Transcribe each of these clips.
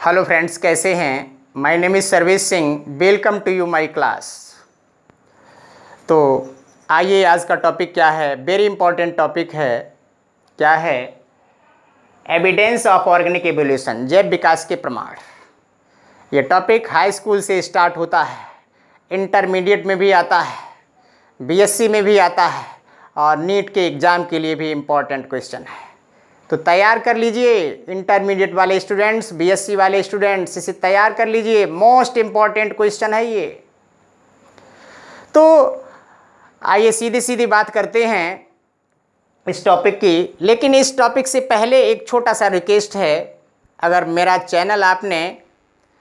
Hello friends, कैसे हैं। My name is Sarvesh Singh. Welcome to you my class. तो आइए, आज का टॉपिक क्या है। वेरी इंपॉर्टेंट टॉपिक है। क्या है? एविडेंस ऑफ ऑर्गेनिक एवोल्यूशन, जैव विकास के प्रमाण। ये टॉपिक हाई स्कूल से स्टार्ट होता है, इंटरमीडिएट में भी आता है, बीएससी में भी आता है और नीट के एग्ज़ाम के लिए भी इम्पॉर्टेंट क्वेश्चन है। तो तैयार कर लीजिए इंटरमीडिएट वाले स्टूडेंट्स, बीएससी वाले स्टूडेंट्स, इसे तैयार कर लीजिए। मोस्ट इम्पॉर्टेंट क्वेश्चन है ये। तो आइए सीधी सीधी बात करते हैं इस टॉपिक की। लेकिन इस टॉपिक से पहले एक छोटा सा रिक्वेस्ट है। अगर मेरा चैनल आपने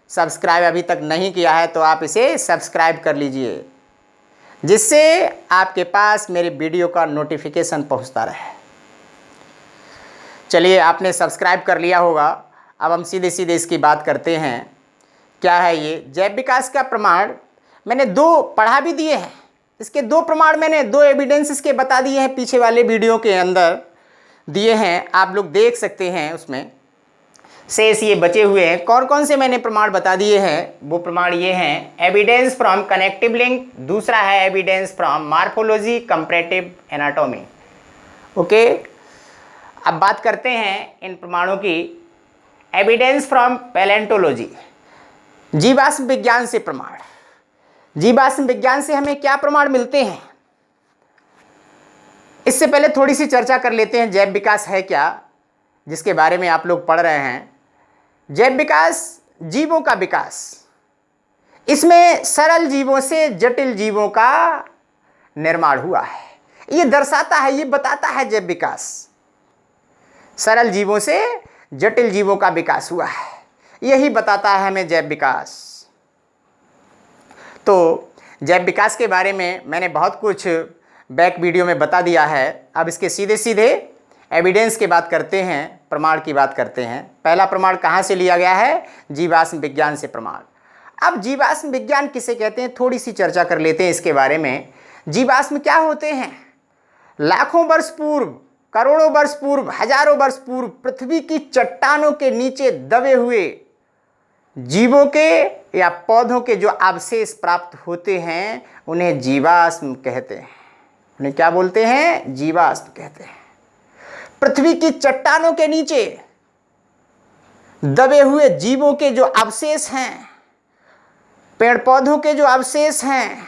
सब्सक्राइब अभी तक नहीं किया है तो आप इसे सब्सक्राइब कर लीजिए, जिससे आपके पास मेरे वीडियो का नोटिफिकेशन पहुंचता रहे। चलिए, आपने सब्सक्राइब कर लिया होगा। अब हम सीधे सीधे इसकी बात करते हैं। क्या है ये जैव विकास का प्रमाण? मैंने दो पढ़ा भी दिए हैं। इसके दो प्रमाण मैंने, दो एविडेंस इसके बता दिए हैं, पीछे वाले वीडियो के अंदर दिए हैं, आप लोग देख सकते हैं। उसमें शेष ये बचे हुए हैं। कौन कौन से मैंने प्रमाण बता दिए हैं? वो प्रमाण ये हैं। एविडेंस फ्रॉम कनेक्टिव लिंक, दूसरा है evidence from morphology comparative anatomy. Okay, अब बात करते हैं इन प्रमाणों की। एविडेंस फ्रॉम पैलेंटोलॉजी, जीवाश्म विज्ञान से प्रमाण। जीवाश्म विज्ञान से हमें क्या प्रमाण मिलते हैं? इससे पहले थोड़ी सी चर्चा कर लेते हैं जैव विकास है क्या, जिसके बारे में आप लोग पढ़ रहे हैं। जैव विकास जीवों का विकास। इसमें सरल जीवों से जटिल जीवों का निर्माण हुआ है। ये दर्शाता है, ये बताता है जैव विकास। सरल जीवों से जटिल जीवों का विकास हुआ है, यही बताता है हमें जैव विकास। तो जैव विकास के बारे में मैंने बहुत कुछ बैक वीडियो में बता दिया है। अब इसके सीधे सीधे एविडेंस की बात करते हैं, प्रमाण की बात करते हैं। पहला प्रमाण कहाँ से लिया गया है? जीवाश्म विज्ञान से प्रमाण। अब जीवाश्म विज्ञान किसे कहते हैं, थोड़ी सी चर्चा कर लेते हैं इसके बारे में। जीवाश्म क्या होते हैं? लाखों वर्ष पूर्व, करोड़ों वर्ष पूर्व, हजारों वर्ष पूर्व पृथ्वी की चट्टानों के नीचे दबे हुए जीवों के या पौधों के जो अवशेष प्राप्त होते हैं, उन्हें जीवाश्म कहते हैं। उन्हें क्या बोलते हैं? जीवाश्म कहते हैं। पृथ्वी की चट्टानों के नीचे दबे हुए जीवों के जो अवशेष हैं, पेड़ पौधों के जो अवशेष हैं,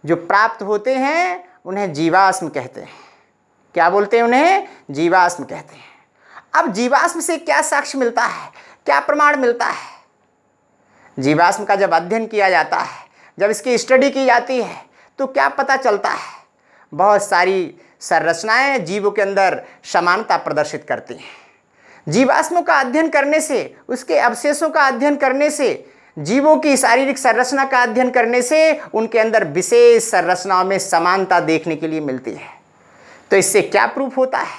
जो प्राप्त होते हैं, उन्हें जीवाश्म कहते हैं। क्या बोलते हैं? उन्हें जीवाश्म कहते हैं। अब जीवाश्म से क्या साक्ष्य मिलता है, क्या प्रमाण मिलता है? जीवाश्म का जब अध्ययन किया जाता है, जब इसकी स्टडी की जाती है, तो क्या पता चलता है? बहुत सारी संरचनाएं जीवों के अंदर समानता प्रदर्शित करती हैं। जीवाश्मों का अध्ययन करने से, उसके अवशेषों का अध्ययन करने से, जीवों की शारीरिक संरचना का अध्ययन करने से उनके अंदर विशेष संरचनाओं में समानता देखने के लिए मिलती है। तो इससे क्या प्रूफ होता है,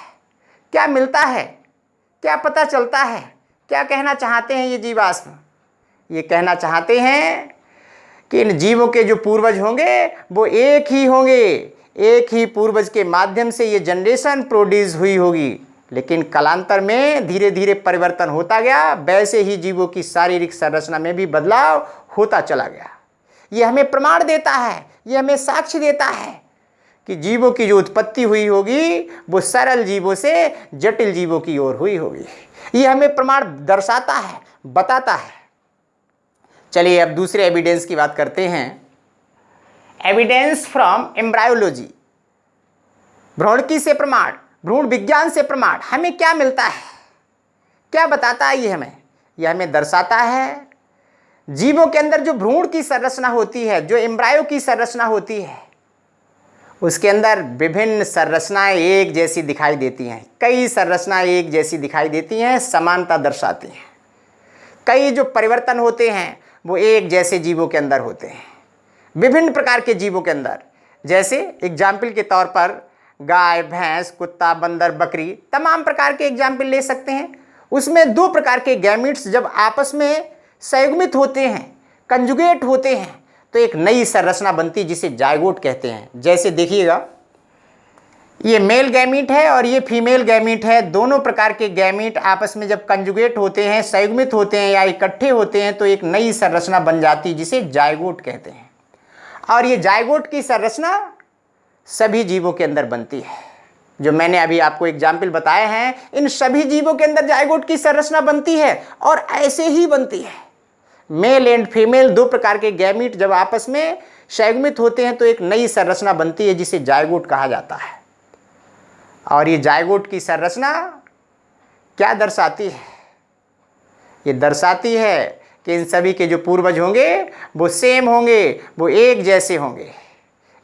क्या मिलता है, क्या पता चलता है? क्या कहना चाहते हैं ये जीवाश्म? ये कहना चाहते हैं कि इन जीवों के जो पूर्वज होंगे वो एक ही होंगे, एक ही पूर्वज के माध्यम से ये जनरेशन प्रोड्यूस हुई होगी। लेकिन कालांतर में धीरे धीरे परिवर्तन होता गया, वैसे ही जीवों की शारीरिक संरचना में भी बदलाव होता चला गया। ये हमें प्रमाण देता है, ये हमें साक्ष्य देता है कि जीवों की जो उत्पत्ति हुई होगी वो सरल जीवों से जटिल जीवों की ओर हुई होगी। ये हमें प्रमाण दर्शाता है, बताता है। चलिए, अब दूसरे एविडेंस की बात करते हैं। एविडेंस फ्रॉम एम्ब्रायोलॉजी, भ्रूणकी से प्रमाण, भ्रूण विज्ञान से प्रमाण। हमें क्या मिलता है, क्या बताता है? ये हमें दर्शाता है जीवों के अंदर जो भ्रूण की संरचना होती है, जो एम्ब्रायो की संरचना होती है, उसके अंदर विभिन्न संरचनाएं एक जैसी दिखाई देती हैं। कई संरचनाएं एक जैसी दिखाई देती हैं, समानता दर्शाती हैं। कई जो परिवर्तन होते हैं वो एक जैसे जीवों के अंदर होते हैं, विभिन्न प्रकार के जीवों के अंदर। जैसे एग्जाम्पल के तौर पर गाय, भैंस, कुत्ता, बंदर, बकरी, तमाम प्रकार के एग्जाम्पल ले सकते हैं। उसमें दो प्रकार के गैमीट्स जब आपस में संयुग्मित होते हैं, कंजुगेट होते हैं, तो एक नई संरचना बनती, जिसे जायगोट कहते हैं। जैसे देखिएगा, ये मेल गैमीट है और ये फीमेल गैमीट है। दोनों प्रकार के गैमीट आपस में जब कंजुगेट होते हैं, संयुग्मित होते हैं या इकट्ठे होते हैं तो एक नई संरचना बन जाती है जिसे जायगोट कहते हैं। और ये जायगोट की संरचना सभी जीवों के अंदर बनती है। जो मैंने अभी आपको एग्जाम्पल बताए हैं, इन सभी जीवों के अंदर जायगोट की संरचना बनती है और ऐसे ही बनती है। मेल एंड फीमेल दो प्रकार के गैमीट जब आपस में संयुग्मित होते हैं तो एक नई संरचना बनती है जिसे जायगोट कहा जाता है। और ये जायगोट की संरचना क्या दर्शाती है? ये दर्शाती है कि इन सभी के जो पूर्वज होंगे वो सेम होंगे, वो एक जैसे होंगे,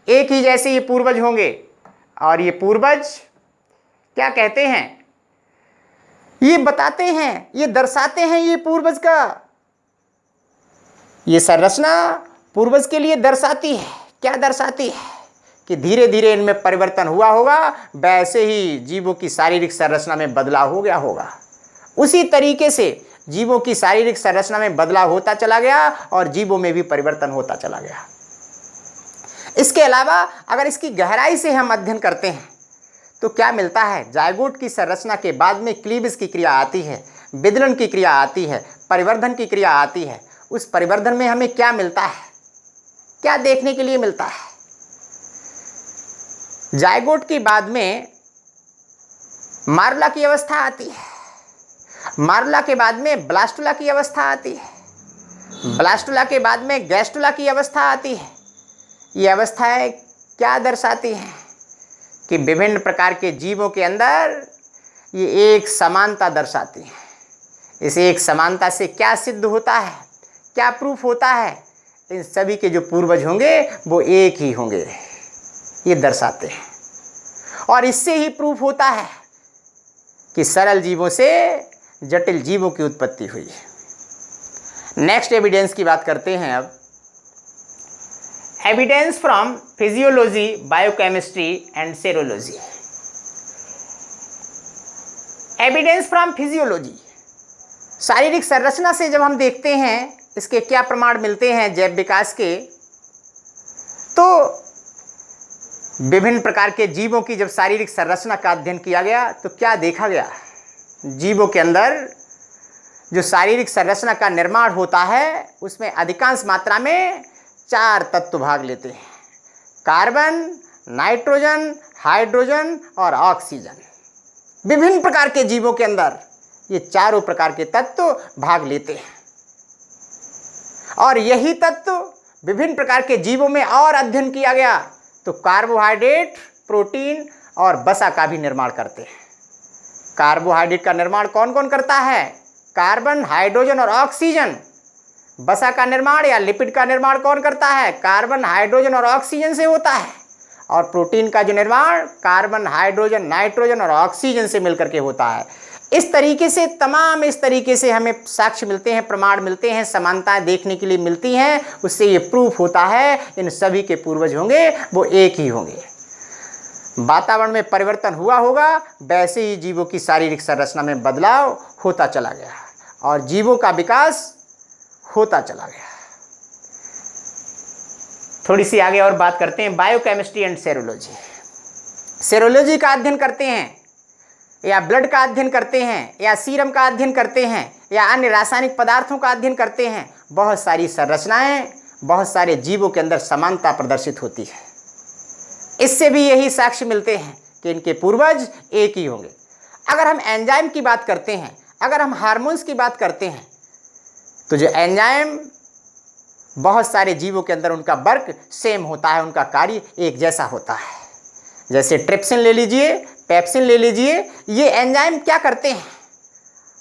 एक ही जैसे ये पूर्वज होंगे। और ये पूर्वज क्या कहते हैं? ये बताते हैं, ये दर्शाते हैं, ये पूर्वज का ये संरचना पूर्वज के लिए दर्शाती है। क्या दर्शाती है? कि धीरे धीरे इनमें परिवर्तन हुआ होगा, वैसे ही जीवों की शारीरिक संरचना में बदलाव हो गया होगा। उसी तरीके से जीवों की शारीरिक संरचना में बदलाव होता चला गया और जीवों में भी परिवर्तन होता चला गया। इसके अलावा अगर इसकी गहराई से हम अध्ययन करते हैं तो क्या मिलता है? जायगोट की संरचना के बाद में क्लीवेज की क्रिया आती है, विदलन की क्रिया आती है, परिवर्धन की क्रिया आती है। उस परिवर्धन में हमें क्या मिलता है? क्या देखने के लिए मिलता है? जायगोट के बाद में मारुला की अवस्था आती है, मारुला के बाद में ब्लास्टुला की अवस्था आती है, ब्लास्टुला के बाद में गैस्टुला की अवस्था आती है। ये अवस्थाएं क्या दर्शाती हैं? कि विभिन्न प्रकार के जीवों के अंदर ये एक समानता दर्शाती है। इस एक समानता से क्या सिद्ध होता है, क्या प्रूफ होता है? इन सभी के जो पूर्वज होंगे वो एक ही होंगे, ये दर्शाते हैं। और इससे ही प्रूफ होता है कि सरल जीवों से जटिल जीवों की उत्पत्ति हुई। नेक्स्ट एविडेंस की बात करते हैं अब। Evidence from physiology, biochemistry and serology. Evidence from physiology, शारीरिक संरचना से जब हम देखते हैं इसके क्या प्रमाण मिलते हैं जैव विकास के, तो विभिन्न प्रकार के जीवों की जब शारीरिक संरचना का अध्ययन किया गया तो क्या देखा गया? जीवों के अंदर जो शारीरिक संरचना का निर्माण होता है उसमें अधिकांश मात्रा में 4 तत्व भाग लेते हैं: कार्बन, नाइट्रोजन, हाइड्रोजन और ऑक्सीजन। विभिन्न प्रकार के जीवों के अंदर ये चारों प्रकार के तत्व भाग लेते हैं। और यही तत्व विभिन्न प्रकार के जीवों में और अध्ययन किया गया तो कार्बोहाइड्रेट, प्रोटीन और वसा का भी निर्माण करते हैं। कार्बोहाइड्रेट का निर्माण कौन कौन करता है? कार्बन, हाइड्रोजन और ऑक्सीजन। वसा का निर्माण या लिपिड का निर्माण कौन करता है? कार्बन, हाइड्रोजन और ऑक्सीजन से होता है। और प्रोटीन का जो निर्माण कार्बन, हाइड्रोजन, नाइट्रोजन और ऑक्सीजन से मिलकर के होता है। इस तरीके से हमें साक्ष्य मिलते हैं, प्रमाण मिलते हैं, समानताएं देखने के लिए मिलती हैं। उससे ये प्रूफ होता है इन सभी के पूर्वज होंगे वो एक ही होंगे। वातावरण में परिवर्तन हुआ होगा, वैसे ही जीवों की शारीरिक संरचना में बदलाव होता चला गया और जीवों का विकास होता चला गया। थोड़ी सी आगे और बात करते हैं बायोकेमिस्ट्री एंड सेरोलॉजी। सेरोलॉजी का अध्ययन करते हैं या ब्लड का अध्ययन करते हैं या सीरम का अध्ययन करते हैं या अन्य रासायनिक पदार्थों का अध्ययन करते हैं। बहुत सारी संरचनाएं, बहुत सारे जीवों के अंदर समानता प्रदर्शित होती है। इससे भी यही साक्ष्य मिलते हैं कि इनके पूर्वज एक ही होंगे। अगर हम एंजाइम की बात करते हैं, अगर हम हार्मोन्स की बात करते हैं, तो जो एंजाइम बहुत सारे जीवों के अंदर उनका वर्क सेम होता है, उनका कार्य एक जैसा होता है। जैसे ट्रिप्सिन ले लीजिए, पेप्सिन ले लीजिए, ये एंजाइम क्या करते हैं?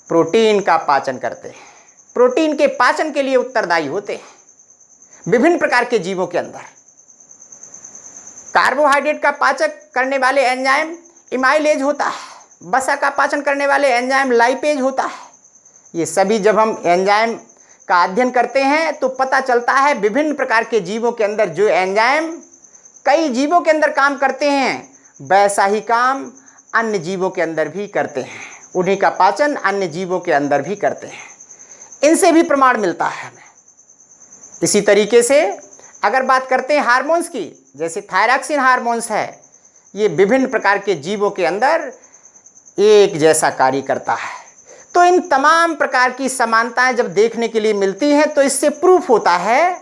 प्रोटीन का पाचन करते हैं, प्रोटीन के पाचन के लिए उत्तरदायी होते हैं। विभिन्न प्रकार के जीवों के अंदर कार्बोहाइड्रेट का पाचन करने वाले एंजाइम इमाइलेज होता है, वसा का पाचन करने वाले एंजाइम लाइपेज होता है। ये सभी जब हम एंजाइम का अध्ययन करते हैं तो पता चलता है विभिन्न प्रकार के जीवों के अंदर जो एंजाइम कई जीवों के अंदर काम करते हैं, वैसा ही काम अन्य जीवों के अंदर भी करते हैं। उन्हीं का पाचन अन्य जीवों के अंदर भी करते हैं। इनसे भी प्रमाण मिलता है हमें। इसी तरीके से अगर बात करते हैं हार्मोन्स की, जैसे थायरॉक्सिन हार्मोन्स है, ये विभिन्न प्रकार के जीवों के अंदर एक जैसा कार्य करता है। तो इन तमाम प्रकार की समानताएं जब देखने के लिए मिलती हैं तो इससे प्रूफ होता है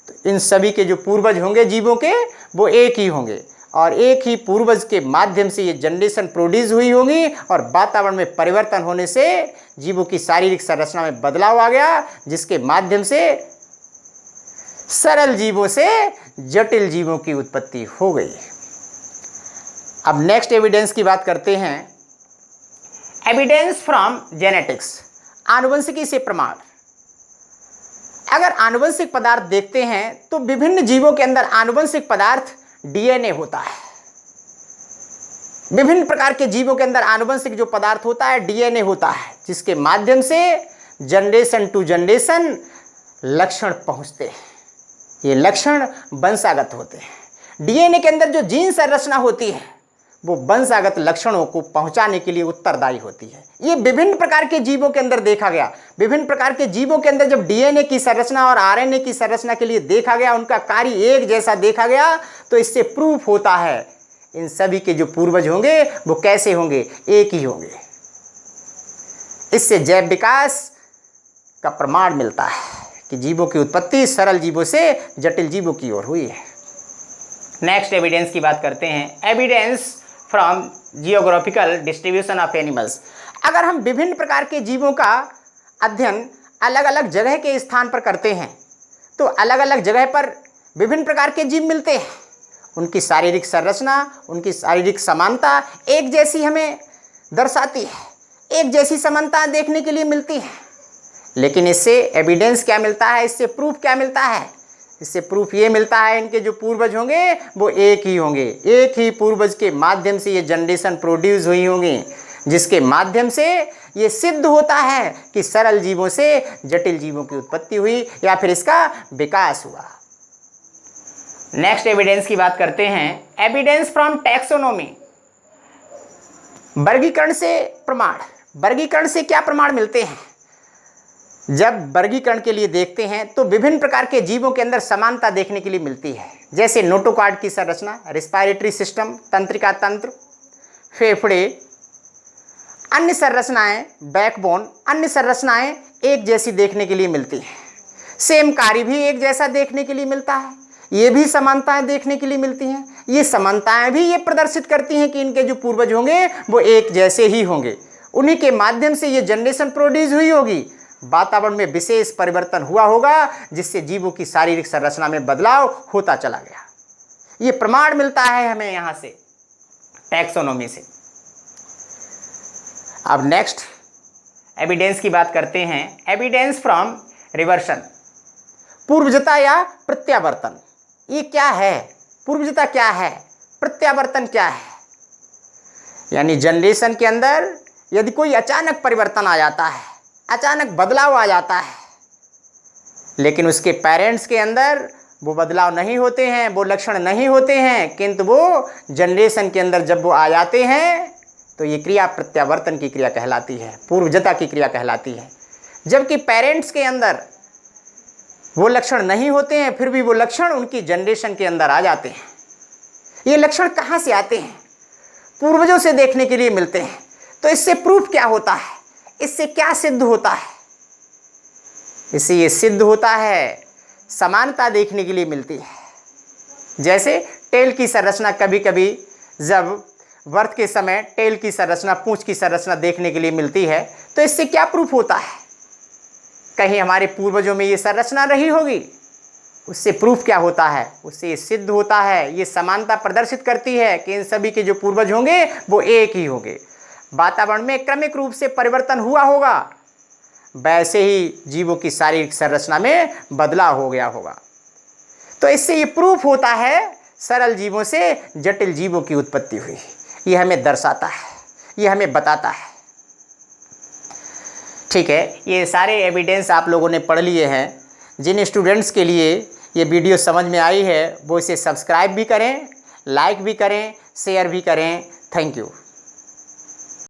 तो इन सभी के जो पूर्वज होंगे जीवों के वो एक ही होंगे और एक ही पूर्वज के माध्यम से ये जनरेशन प्रोड्यूस हुई होगी और वातावरण में परिवर्तन होने से जीवों की शारीरिक संरचना में बदलाव आ गया, जिसके माध्यम से सरल जीवों से जटिल जीवों की उत्पत्ति हो गई। अब नेक्स्ट एविडेंस की बात करते हैं। एविडेंस फ्रॉम जेनेटिक्स, आनुवंशिकी से प्रमाण। अगर आनुवंशिक पदार्थ देखते हैं तो विभिन्न जीवों के अंदर आनुवंशिक पदार्थ डीएनए होता है। विभिन्न प्रकार के जीवों के अंदर आनुवंशिक जो पदार्थ होता है डीएनए होता है, जिसके माध्यम से जनरेशन टू जनरेशन लक्षण पहुंचते हैं। ये लक्षण वंशागत होते हैं। डीएनए के अंदर जो जीन संरचना होती है वो वंशागत लक्षणों को पहुंचाने के लिए उत्तरदायी होती है। ये विभिन्न प्रकार के जीवों के अंदर देखा गया। विभिन्न प्रकार के जीवों के अंदर जब डीएनए की संरचना और आरएनए की संरचना के लिए देखा गया, उनका कार्य एक जैसा देखा गया, तो इससे प्रूफ होता है इन सभी के जो पूर्वज होंगे वो कैसे होंगे, एक ही होंगे। इससे जैव विकास का प्रमाण मिलता है कि जीवों की उत्पत्ति सरल जीवों से जटिल जीवों की ओर हुई है। नेक्स्ट एविडेंस की बात करते हैं। Evidence from geographical distribution of animals. अगर हम विभिन्न प्रकार के जीवों का अध्ययन अलग अलग जगह के स्थान पर करते हैं तो अलग अलग जगह पर विभिन्न प्रकार के जीव मिलते हैं। उनकी शारीरिक संरचना, उनकी शारीरिक समानता एक जैसी हमें दर्शाती है, एक जैसी समानता देखने के लिए मिलती है। लेकिन इससे एविडेंस क्या मिलता है, इससे प्रूफ क्या मिलता है? इससे प्रूफ ये मिलता है इनके जो पूर्वज होंगे वो एक ही होंगे। एक ही पूर्वज के माध्यम से ये जनरेशन प्रोड्यूस हुई होंगी, जिसके माध्यम से ये सिद्ध होता है कि सरल जीवों से जटिल जीवों की उत्पत्ति हुई या फिर इसका विकास हुआ। नेक्स्ट एविडेंस की बात करते हैं। एविडेंस फ्रॉम टैक्सोनॉमी, वर्गीकरण से प्रमाण। वर्गीकरण से क्या प्रमाण मिलते हैं? जब वर्गीकरण के लिए देखते हैं तो विभिन्न प्रकार के जीवों के अंदर समानता देखने के लिए मिलती है, जैसे नोटोकॉर्ड की संरचना, रेस्पिरेटरी सिस्टम, तंत्रिका तंत्र, फेफड़े, अन्य संरचनाएं, बैकबोन, अन्य संरचनाएं एक जैसी देखने के लिए मिलती हैं। सेम कार्य भी एक जैसा देखने के लिए मिलता है। ये भी समानताएं देखने के लिए मिलती हैं। ये समानताएं भी ये प्रदर्शित करती हैं कि इनके जो पूर्वज होंगे वो एक जैसे ही होंगे। उन्हीं के माध्यम से ये जनरेशन प्रोड्यूस हुई होगी। वातावरण में विशेष परिवर्तन हुआ होगा, जिससे जीवों की शारीरिक संरचना में बदलाव होता चला गया। ये प्रमाण मिलता है हमें यहां से टैक्सोनॉमी से। अब नेक्स्ट एविडेंस की बात करते हैं। एविडेंस फ्रॉम रिवर्सन, पूर्वजता या प्रत्यावर्तन। ये क्या है? पूर्वजता क्या है? प्रत्यावर्तन क्या है? यानी जनरेशन के अंदर यदि कोई अचानक परिवर्तन आ जाता है, अचानक बदलाव आ जाता है, लेकिन उसके पेरेंट्स के अंदर वो बदलाव नहीं होते हैं, वो लक्षण नहीं होते हैं, किंतु वो जनरेशन के अंदर जब वो आ जाते हैं तो ये क्रिया प्रत्यावर्तन की क्रिया कहलाती है, पूर्वजता की क्रिया कहलाती है। जबकि पेरेंट्स के अंदर वो लक्षण नहीं होते हैं, फिर भी वो लक्षण उनकी जनरेशन के अंदर आ जाते हैं। ये लक्षण कहाँ से आते हैं? पूर्वजों से देखने के लिए मिलते हैं। तो इससे प्रूफ क्या होता है? इससे क्या सिद्ध होता है? इससे ये सिद्ध होता है समानता देखने के लिए मिलती है। जैसे टेल की संरचना, कभी कभी जब बर्थ के समय टेल की संरचना, पूंछ की संरचना देखने के लिए मिलती है, तो इससे क्या प्रूफ होता है? कहीं हमारे पूर्वजों में ये संरचना रही होगी। उससे प्रूफ क्या होता है? उससे ये सिद्ध होता है, ये समानता प्रदर्शित करती है कि इन सभी के जो पूर्वज होंगे वो एक ही होंगे। वातावरण में क्रमिक रूप से परिवर्तन हुआ होगा, वैसे ही जीवों की शारीरिक संरचना में बदलाव हो गया होगा। तो इससे ये प्रूफ होता है सरल जीवों से जटिल जीवों की उत्पत्ति हुई। ये हमें दर्शाता है, ये हमें बताता है। ठीक है, ये सारे एविडेंस आप लोगों ने पढ़ लिए हैं। जिन स्टूडेंट्स के लिए ये वीडियो समझ में आई है वो इसे सब्सक्राइब भी करें, लाइक भी करें, शेयर भी करें। Thank you.